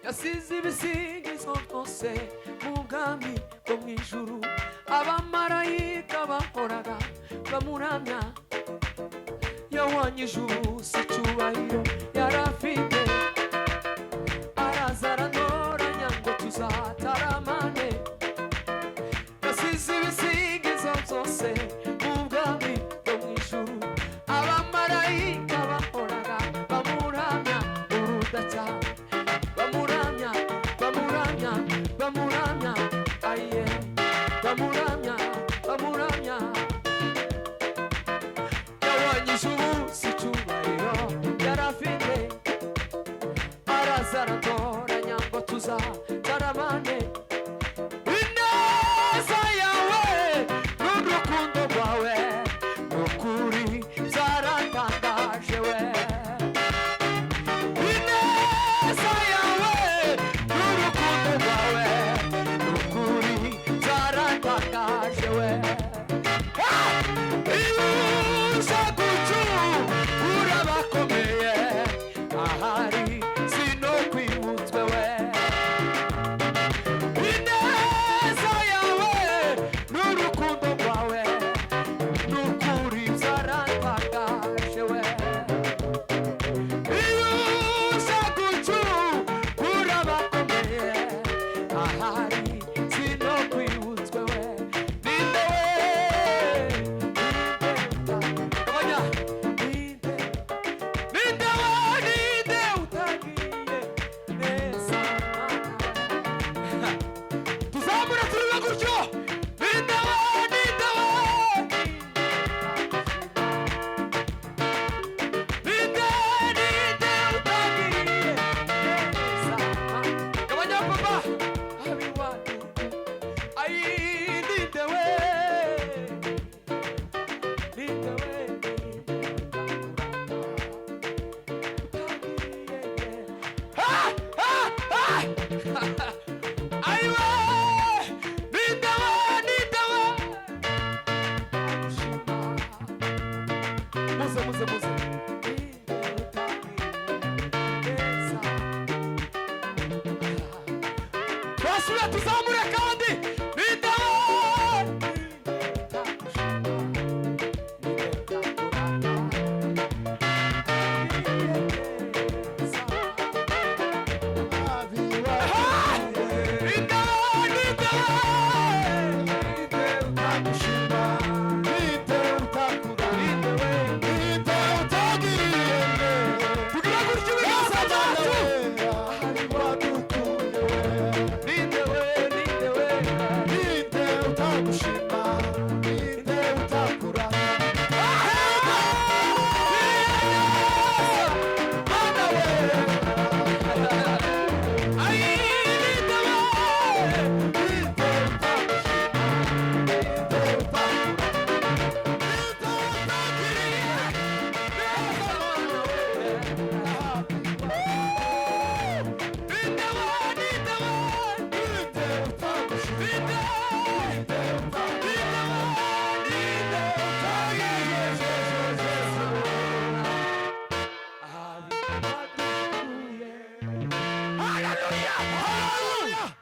yasize ibisingizo byose mu bwami bwo mu ijuru. Abamarayika bahoraga bamuramya, yawanye ijuru si icyubahiro yari afite. Araza aratoranya ngo tuzataramane, yasize ibisingizo byose mu bwami bwo mu ijuru. Abamarayika bahoraga bamuramya urudaca, bamuramya bamuramya bamuramya, aye bamuramya bamuramya. Yawanye ijuru si icyubahiro yari afite. Araza aratoranya ngo tuzataramane, ineza yawe n'urukundo rwawe n'ukuri byaratangaje we. Ineza yawe n'urukundo rwawe n'ukuri byaratangaje we. Iyo uza gucungura abakomeye, ahari sino kwibutswe we. Ineza yawe n'urukundo rwawe n'ukuri byaratangaje we. Iyo uza gucungura abakomeye, ahari sino kwibutswe we. Ninde we, kabanya, ninde we, ninde utagiye neza. Tuzamura turiwe gutyo, ninde we, ninde we, ninde utagiye neza. Kabanya papa, abiwatu, ayi ninde we, ninde we, ayiwe ninde we, ninde we. Muze muze muze, twasubira tuzamure kandi, ninde we,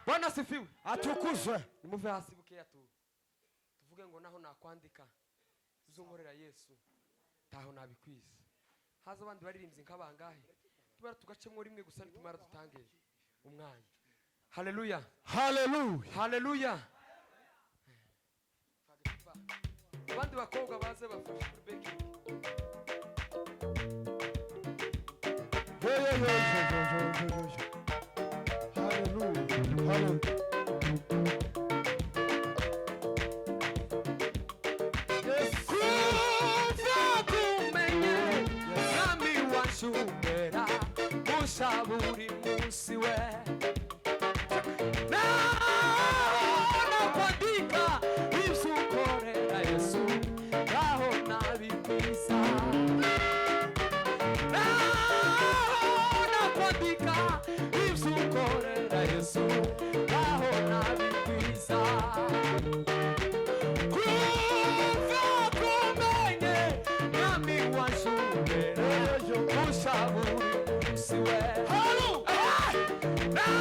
Bwana sifiwe, atukuzwe. Nimuve hasi bukeya tuvuge ngo naho nakwandika uzonkorera Yesu taho nabikwiza. Haza abandi baririmbye nk'abangahe, tubara tugacemwo rimwe gusa nitumara dutange umwanya. Haleluya, haleluya, haleluya. Abandi bakobwa baze bafashe kuri beki. Hallelujah. Hallelujah. Yes. Kuva kumenye nami washumera mushaburi musi we. Na kwandika ibisukorera Yesu aho nabikwiza. Na kwandika ibisukorera Yesu aho nabikwiza. Kuva kumenye nami washumera mushaburi musi we. Hallelujah.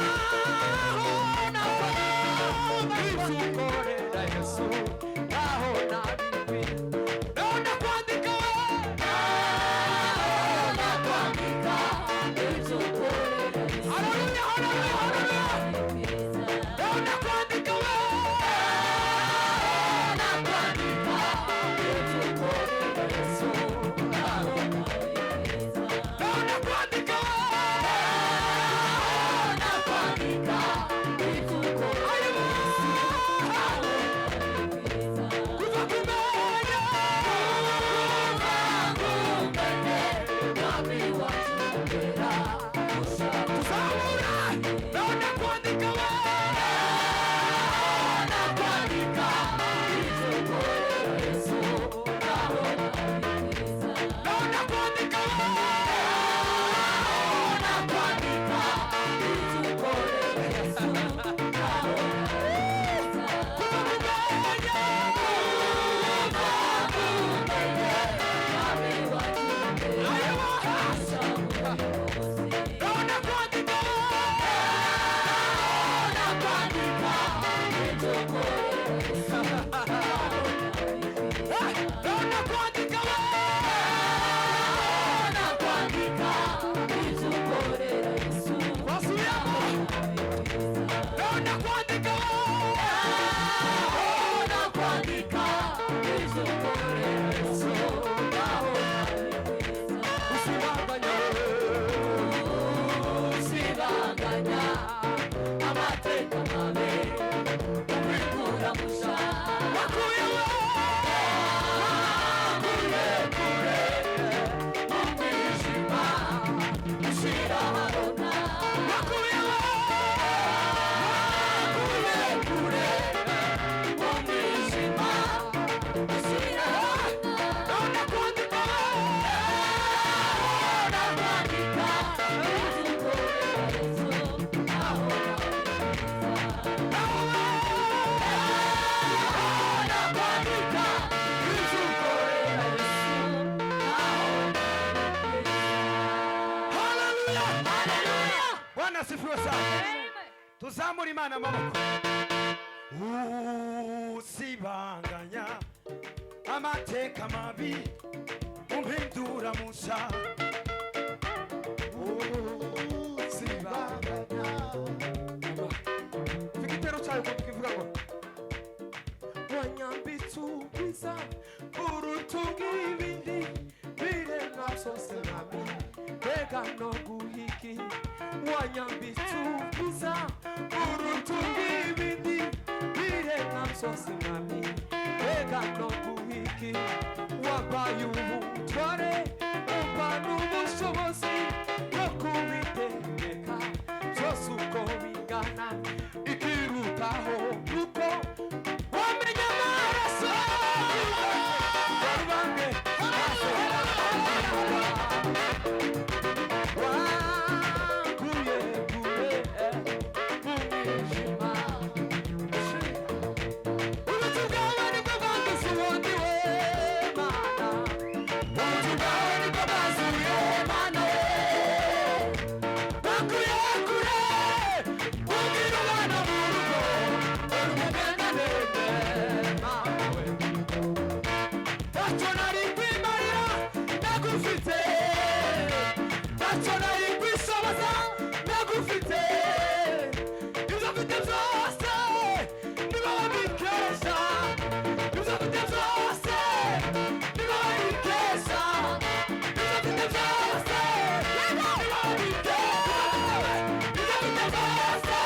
asifiwe sana. Tuzamure Imana amaboko. Usibanganya amateka mabi umpindura musha. Usibanganya Fikitero cyayo kukivuga ngo wanyambitse ubwiza urutunga ibindi birenga byose mwami mbega no guhiki. Wanyambitse ubwiza urutunga ibindi birenga byose mwami mbega no guhiki. Wabaye ubutware ubana ubushobozi bwo kubitegeka byose uko bingana. Ikirutaho nuko wamenye amaraso warubange wakuye kure mu mwijima. Ubutu bwawe nibwo bwangiza ubundi we Mana. Ubutu bwawe nibwo bwazuye Mana we. Wakuye kure kugira abana mu rugo urumugenda neza Mana we. Ntacyo nari kwimarira ndagufite, ntacyo nari kwishoboza ndagufite. Ibyo mfite byose niba wabikesha, ibyo mfite byose niba wabikesha, ibyo mfite byose niba wabikesha, ibyo mfite byose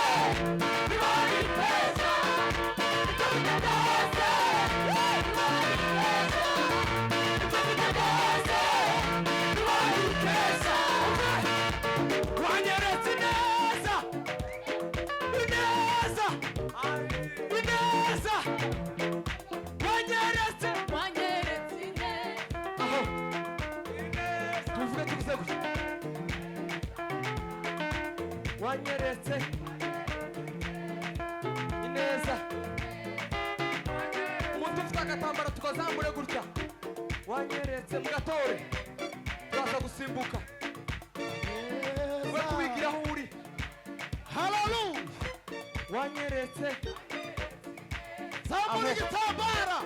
niba wabikesha, ibyo mfite byose niba wabikesha. Wanyeretse neza, ineza, ineza, wanyeretse aho tuvuge tuvuze gutya. Wanyeretse ineza. Umuntu ufite agatambaro tukazamure gutya. Wanyeretse mu gatore turaza gusimbuka we kubigira aho uri. Haleluya. Wanyeretse zamura igitambara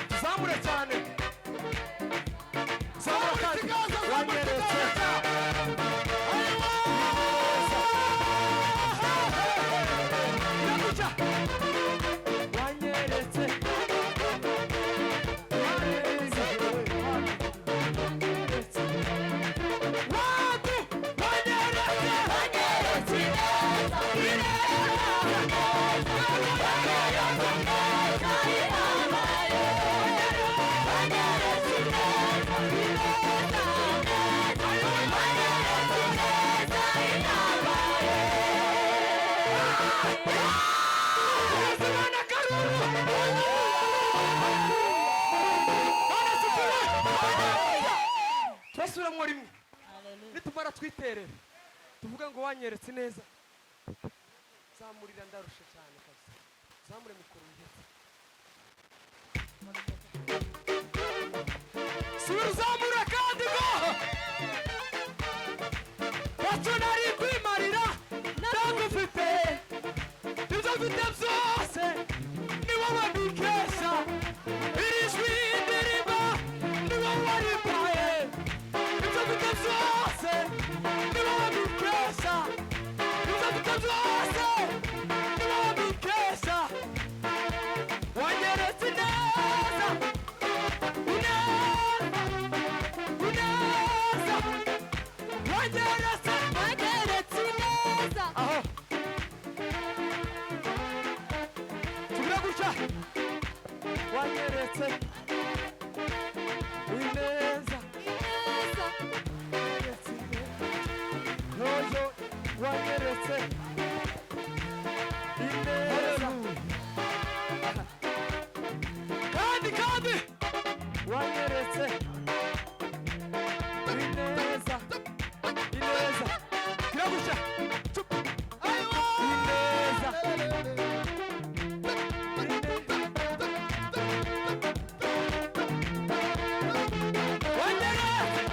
tuzamure cyane. Zamura kandi wanyeretse iraguca. Wanyeretse watu wanyeretse turasubira mu rimwe nitumara twiterere tuvuge ngo wanyeretse neza. Zamurira ndarusha cyane kabisa. Zamure mikoro ngeze. Subira zamura kandi ngo ntacyo nari kwimarira ndagufite, ibyo mfite byose ni wowe mbikesha. Iri jwi ndirimba ni wowe warimpaye, ibyo mfite byose ni wowe mbikesha, ibyo mfite byose ni wowe mbikesha. Wanyeretse neza, ineza, wanyeretse neza. Aho tugira gutya. Wanyeretse ineza, yoyo wanyeretse ineza. Kandi wanyeretse ineza, ineza. Gira gutya. Ineza. Wanyeretse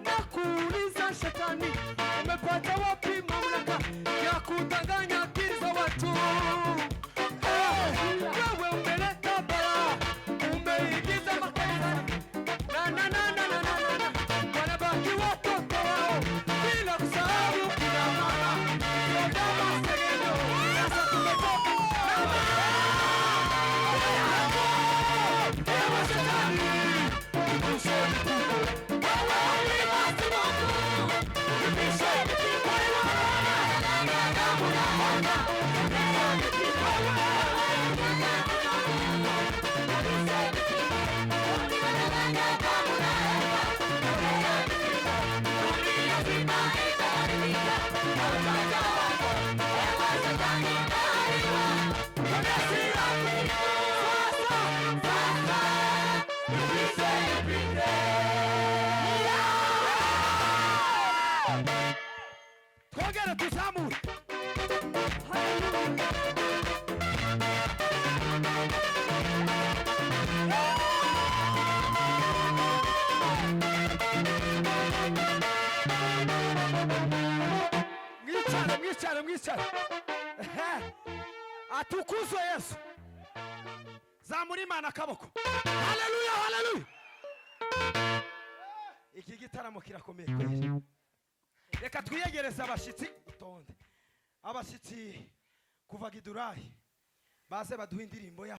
Nakuuliza shetani, umepata wapi mamlaka ya kudanganya akili za watu? Wewe umeleta balaa, umeigiza makanisani wanabaki watoto wao bila kusahau kina mama. Sodoma Segedo, sasa tumetoka ewe shetani, twongere tuzamure. Mwicare. Atukuzwe Yesu. Zamura Imana akaboko. Haleluya. Iki gitaramo kirakomeye kweli. Reka twiyegereze abashitsi utonde. Abashitsi kuva Gidurayi baze baduha indirimbo ya